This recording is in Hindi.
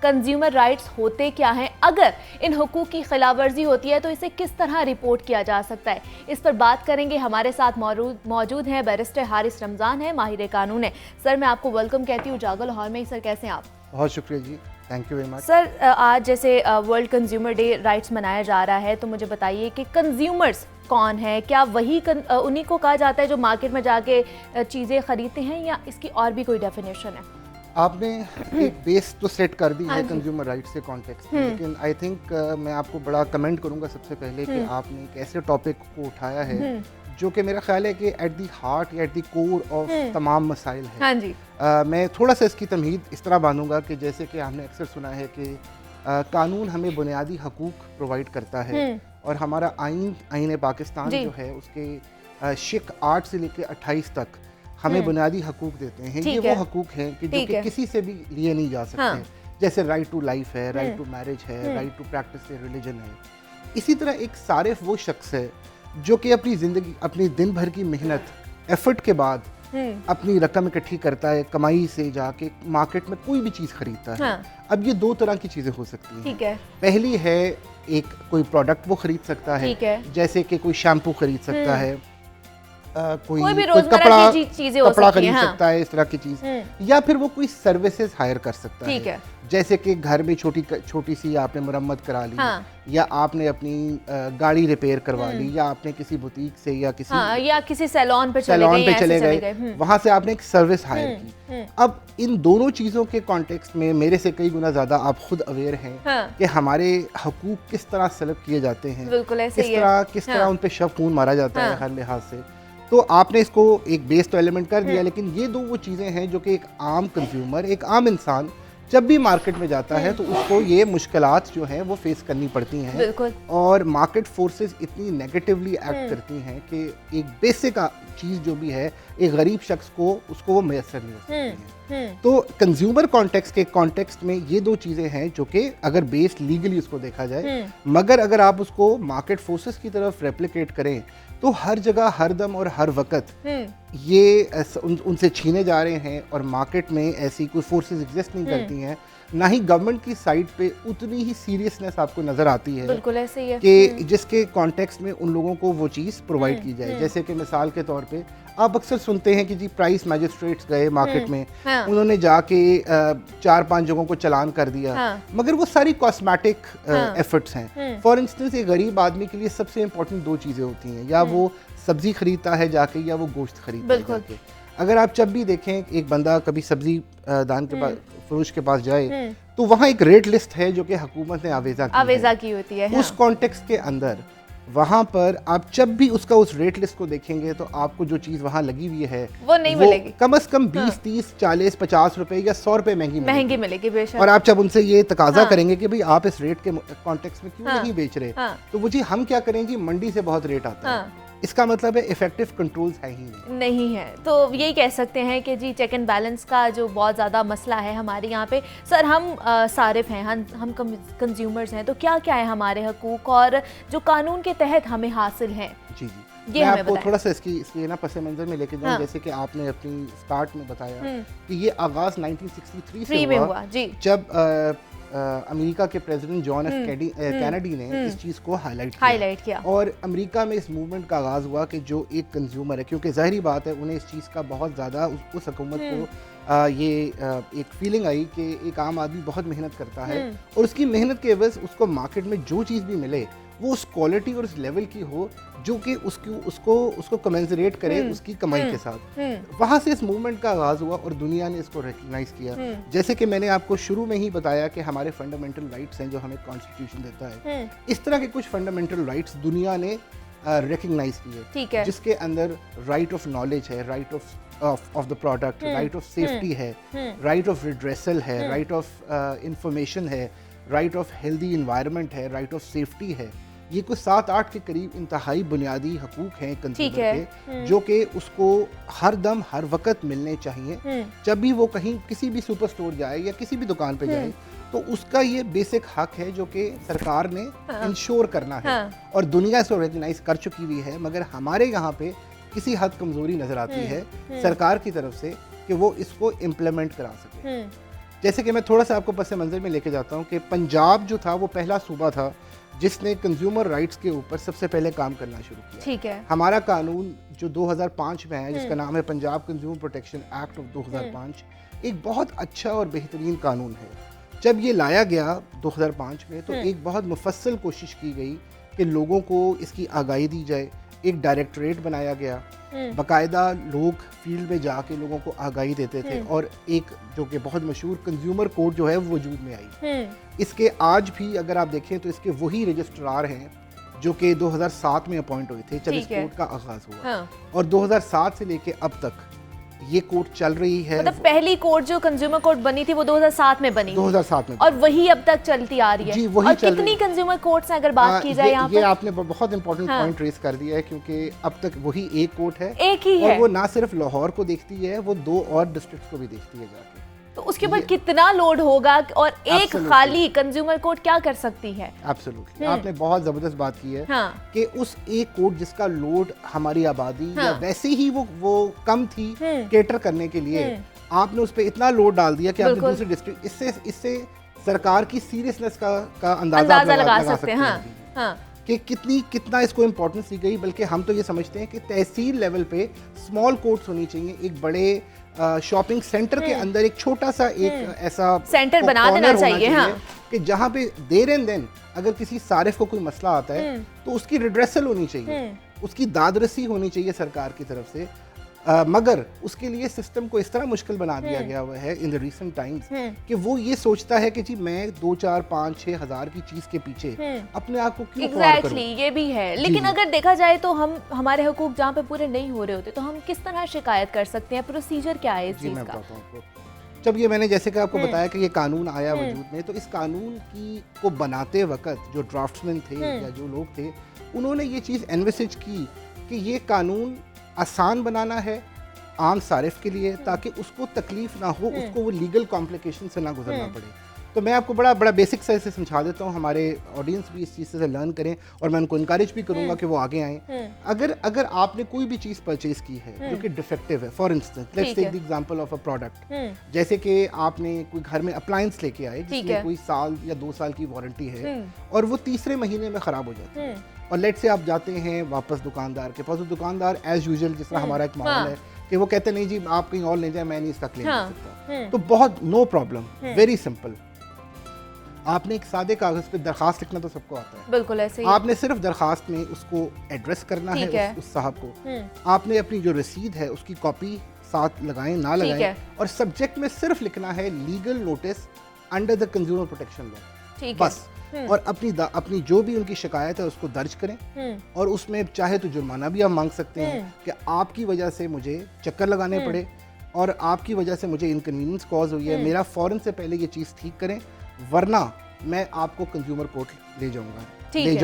कंज्यूमर राइट्स होते क्या हैं, अगर इन हुकूक की खिलाफवर्जी होती है तो इसे किस तरह रिपोर्ट किया जा सकता है, इस पर बात करेंगे। हमारे साथ मौजूद हैं बैरिस्टर हारिस रमज़ान है, माहिर कानून है। सर मैं आपको वेलकम कहती हूँ जागो लाहौर में। सर कैसे हैं आप? बहुत शुक्रिया जी, thank you very much. Sir आज जैसे वर्ल्ड कंज्यूमर डे राइट्स मनाया जा रहा है, तो मुझे बताइए कि कंज्यूमर्स कौन है? क्या वही उन्हीं को कहा जाता है जो मार्केट में जाके चीज़ें खरीदते हैं, या इसकी और भी कोई डेफिनेशन है? आपने एक बेस तो सेट कर दी है कंज्यूमर राइट्स के कॉन्टेक्स्ट में, लेकिन आई थिंक मैं आपको बड़ा कमेंट करूंगा सबसे पहले कि आपने एक ऐसे टॉपिक को उठाया है जो कि मेरा ख्याल है कि एट दी हार्ट या एट दी कोर ऑफ तमाम मसाइल है। हाँ जी। मैं थोड़ा सा इसकी तमहीद इस तरह बांधूंगा कि जैसे कि हमने अक्सर सुना है कि कानून हमें बुनियादी हकूक़ प्रोवाइड करता है, और हमारा आईन पाकिस्तान जो है उसके शिक 8 से लेकर 28 तक हमें बुनियादी हकूक़ देते हैं। ये वो हकूक़ हैं कि जो कि किसी से भी लिए नहीं जा सकते। जैसे राइट टू लाइफ है, राइट टू मैरिज है, राइट टू प्रैक्टिस रिलीजन है। इसी तरह एक सारिफ वो शख्स है जो कि अपनी ज़िंदगी, अपनी दिन भर की मेहनत, एफर्ट के बाद अपनी रकम इकट्ठी करता है, कमाई से जाके मार्केट में कोई भी चीज़ खरीदता है। अब ये दो तरह की चीज़ें हो सकती हैं। ठीक है। पहली है एक कोई प्रोडक्ट वो खरीद सकता है, जैसे कि कोई शैम्पू खरीद सकता है, कोई भी कपड़ा खरीद सकता है, इस तरह की चीज़, या फिर वो कोई सर्विसेज हायर कर सकता है। जैसे कि घर में छोटी सी आपने मुरम्मत करा ली, या आपने अपनी गाड़ी रिपेयर करवा ली, या आपने किसी बुटीक से या किसी सैलून पे चले गए, वहां से आपने एक सर्विस हायर की। अब इन दोनों चीज़ों के कॉन्टेक्स्ट में मेरे से कई गुना ज़्यादा आप खुद अवेयर हैं कि हमारे हकूक किस तरह सलब किए जाते हैं, किस तरह उन पर शव खून मारा जाता है हर लिहाज से। तो आपने इसको एक बेस तो एलिमेंट कर दिया, लेकिन ये दो वो चीज़ें हैं जो कि एक आम कंज्यूमर, एक आम इंसान जब भी मार्केट में जाता है तो उसको ये मुश्किलात जो हैं वो फेस करनी पड़ती हैं, और मार्केट फोर्सेस इतनी नेगेटिवली एक्ट करती हैं कि एक बेसिक चीज़ जो भी है एक गरीब शख्स को उसको वो मैसर नहीं हो सकती हैं। तो कंज्यूमर कॉन्टेक्स्ट में ये दो चीज़ें हैं जो कि अगर बेस लीगली उसको देखा जाए, मगर अगर आप उसको मार्केट फोर्सेस की तरफ रेप्लिकेट करें तो हर जगह, हर दम और हर वक्त ये उनसे छीने जा रहे हैं, और मार्केट में ऐसी कोई फोर्सेस एग्जिस्ट नहीं करती हैं। ना ही गवर्नमेंट की साइड पे उतनी ही सीरियसनेस आपको नजर आती है, बिल्कुल ऐसे ही है कि जिसके कॉन्टेक्स्ट में उन लोगों को वो चीज़ प्रोवाइड की जाए। जैसे कि मिसाल के तौर पे आप अक्सर सुनते हैं कि जी प्राइस मैजिस्ट्रेट्स गए मार्केट में, उन्होंने जाके 4-5 जगहों को चालान कर दिया, मगर वो सारी कॉस्मेटिक एफर्ट्स हैं। फॉर इंस्टेंस एक गरीब आदमी के लिए सबसे इंपॉर्टेंट दो चीज़ें होती हैं, या वो सब्जी खरीदता है जाके, या वो गोश्त खरीदता है जाके। अगर आप जब भी देखें एक बंदा कभी सब्जी दान के पास, फरोश के पास जाए, तो वहाँ एक रेट लिस्ट है जो कि हुकूमत ने आवेजा की होती है। उस कॉन्टेक्स्ट के अंदर वहाँ पर आप जब भी उसका उस रेट लिस्ट को देखेंगे तो आपको जो चीज़ वहाँ लगी हुई है वो नहीं मिलेगी, कम से कम 20, 30, 40, 50 रुपए या 100 रुपए महंगी मिलेगी बेशक। और आप जब उनसे ये तकाजा करेंगे कि भाई आप इस रेट के कॉन्टेक्स्ट में क्यों नहीं बेच रहे, तो वो जी हम क्या करें जी, मंडी से बहुत रेट आता है। इसका मतलब है इफेक्टिव कंट्रोल्स है ही नहीं है। तो यही कह सकते हैं कि जी चेक एंड बैलेंस का जो बहुत ज़्यादा मसला है हमारे यहाँ पे। सर हम सारिफ हैं, हम कंज्यूमर्स हैं, तो क्या क्या है हमारे हकूक़ और जो कानून के तहत हमें हासिल हैं? जी मैं आपको थोड़ा सा इसकी ना पस मंजर में लेके जाऊँ। जैसे कि आपने अपनी स्टार्ट में बताया कि ये आगाज़ 1963 से हुआ जब अमेरिका के प्रेसिडेंट जॉन एफ कैनेडी ने इस चीज़ को हाईलाइट किया, और अमेरिका में इस मूवमेंट का आगाज़ हुआ कि जो एक कंज्यूमर है, क्योंकि ज़ाहिरी बात है उन्हें इस चीज़ का बहुत ज़्यादा उस हुकूमत को ये एक फीलिंग आई कि एक आम आदमी बहुत मेहनत करता है, और उसकी मेहनत के एवज़ उसको मार्केट में जो चीज़ भी मिले वो उस क्वालिटी और उस लेवल की हो जो कि उसको कमेंसरेट करे उसकी कमाई के साथ। वहाँ से इस मूवमेंट का आगाज़ हुआ और दुनिया ने इसको रिकग्नाइज़ किया। जैसे कि मैंने आपको शुरू में ही बताया कि हमारे फंडामेंटल राइट्स हैं जो हमें कॉन्स्टिट्यूशन देता है, इस तरह के कुछ फंडामेंटल राइट्स दुनिया ने रिकग्नाइज किए, जिसके अंदर राइट ऑफ नॉलेज है, right of the product, right of safety है, राइट ऑफ रिड्रेसल है, राइट ऑफ इंफॉर्मेशन है, राइट ऑफ हेल्दी इन्वायरमेंट है, राइट ऑफ सेफ्टी है। ये कुछ 7-8 के करीब इंतहाई बुनियादी हकूक हैं कंज्यूमर के, जो कि उसको हर दम हर वक्त मिलने चाहिए। जब भी वो कहीं किसी भी सुपर स्टोर जाए या किसी भी दुकान पे जाए, तो उसका ये बेसिक हक है जो कि सरकार ने इंश्योर करना है, और दुनिया इसको रिकग्नाइज कर चुकी हुई है। मगर हमारे यहाँ पे किसी हद कमजोरी नजर आती है सरकार की तरफ से कि वो इसको इम्प्लीमेंट करा सके। जैसे कि मैं थोड़ा सा आपको पस मंज़र में लेके जाता हूँ कि पंजाब जो था वो पहला सूबा था जिसने कंज्यूमर राइट्स के ऊपर सबसे पहले काम करना शुरू किया। ठीक है। हमारा कानून जो 2005 में है जिसका नाम है Punjab consumer protection act of 2005, एक बहुत अच्छा और बेहतरीन कानून है। जब ये लाया गया 2005 में तो एक बहुत मुफस्सल कोशिश की गई कि लोगों को इसकी आगाही दी जाए। एक डायरेक्टरेट बनाया गया, बाकायदा लोग फील्ड में जाके लोगों को आगाही देते थे, और एक जो कि बहुत मशहूर कंज्यूमर कोर्ट जो है वो वजूद में आई। इसके आज भी अगर आप देखें तो इसके वही रजिस्ट्रार हैं जो कि 2007 में अपॉइंट हुए थे जब इस कोर्ट का आगाज हुआ। हाँ। और 2007 से लेके अब तक ये कोर्ट चल रही है। मतलब पहली कोर्ट जो कंज्यूमर कोर्ट बनी थी वो 2007 में बनी, 2007 में, और वही अब तक चलती आ रही है। जी, वही और कितनी कंज्यूमर कोर्ट्स अगर बात की जाए यहाँ ये आपने बहुत इंपॉर्टेंट पॉइंट रेस कर दिया है, क्योंकि अब तक वही एक कोर्ट है, एक ही है, और वो ना सिर्फ लाहौर को देखती है, वो 2 और डिस्ट्रिक्ट को भी देखती है जाके। तो उसके ऊपर कितना लोड होगा, और एक खाली कंज्यूमर कोर्ट क्या कर सकती है। एब्सोल्युटली, आपने बहुत जबरदस्त बात की है। हाँ। कि उस एक कोर्ट जिसका लोड हमारी आबादी या वैसे ही वो कम थी केटर करने के लिए, आपने उस पर इतना लोड डाल दिया कि आपने दूसरे डिस्ट्रिक्ट, इससे सरकार की सीरियसनेस का अंदाजा लगा सकते हैं कि कितना इसको इम्पोर्टेंस दी गई। बल्कि हम तो ये समझते हैं कि तहसील लेवल पे स्मॉल कोर्ट्स होनी चाहिए, एक बड़े शॉपिंग सेंटर के अंदर एक छोटा सा एक ऐसा सेंटर बना देना चाहिए। हाँ। कि जहाँ पे देर एंड देन अगर किसी सारिफ को कोई मसला आता है तो उसकी रिड्रेसल होनी चाहिए, उसकी दादरसी होनी चाहिए सरकार की तरफ से। मगर उसके लिए सिस्टम को इस तरह मुश्किल बना दिया गया हुआ है इन द रीसेंट टाइम्स कि वो ये सोचता है कि जी मैं 2, 4, 5, 6 हज़ार की चीज के पीछे अपने आप को क्यों एग्जैक्टली ये भी है। लेकिन अगर देखा जाए तो हमारे हुकूक जहाँ पे पूरे नहीं हो रहे होते तो हम किस तरह शिकायत कर सकते हैं, प्रोसीजर क्या है इस चीज का? जब ये मैंने जैसे कि आपको बताया कि ये कानून आया वजूद में, तो इस कानून को बनाते वक्त जो ड्राफ्ट्समैन थे या जो लोग थे, उन्होंने ये चीज़ एनविसेज की कि ये कानून आसान बनाना है आम सारिफ के लिए, ताकि उसको तकलीफ ना हो, उसको वो लीगल कॉम्प्लिकेशन से ना गुजरना पड़े। तो मैं आपको बड़ा बेसिक सा इसे समझा देता हूँ, हमारे ऑडियंस भी इस चीज़ से लर्न करें, और मैं उनको इनकरेज भी करूँगा कि वो आगे आएँ। अगर आपने कोई भी चीज़ परचेज की है जो कि डिफेक्टिव है, for instance let's take the example of a product, जैसे कि आपने कोई घर में अप्लायंस लेके आए जिसमें कोई साल या 2 साल की वारंटी है, और वो तीसरे महीने में ख़राब हो जाती है, और लेट से आप जाते हैं वापस दुकानदार के पास, तो दुकानदार एज यूजुअल जिस तरह हमारा एक माहौल है कि वो कहते नहीं जी आप कहीं और ले जाए, मैं नहीं इसका क्लेम कर सकता। तो बहुत नो प्रॉब्लम, वेरी सिंपल, आपने एक सादे कागज पे दरखास्त लिखना तो सबको आता है, बिल्कुल ऐसे ही। आपने सिर्फ दरखास्त में उसको एड्रेस करना है उस साहब को, आपने अपनी जो रसीद है उसकी कॉपी साथ लगाएं ना लगाएं, और सब्जेक्ट में सिर्फ लिखना है legal notice under the consumer protection law, बस। और अपनी जो भी उनकी शिकायत है उसको दर्ज करें, और उसमें चाहे तो जुर्माना भी आप मांग सकते हैं कि आपकी वजह से मुझे चक्कर लगाने पड़े और आपकी वजह से मुझे इनकन्वीनियंस कॉज हुई है, मेरा फौरन से पहले ये चीज़ ठीक करें, वरना मैं आपको कंज्यूमर कोर्ट ले जाऊंगा।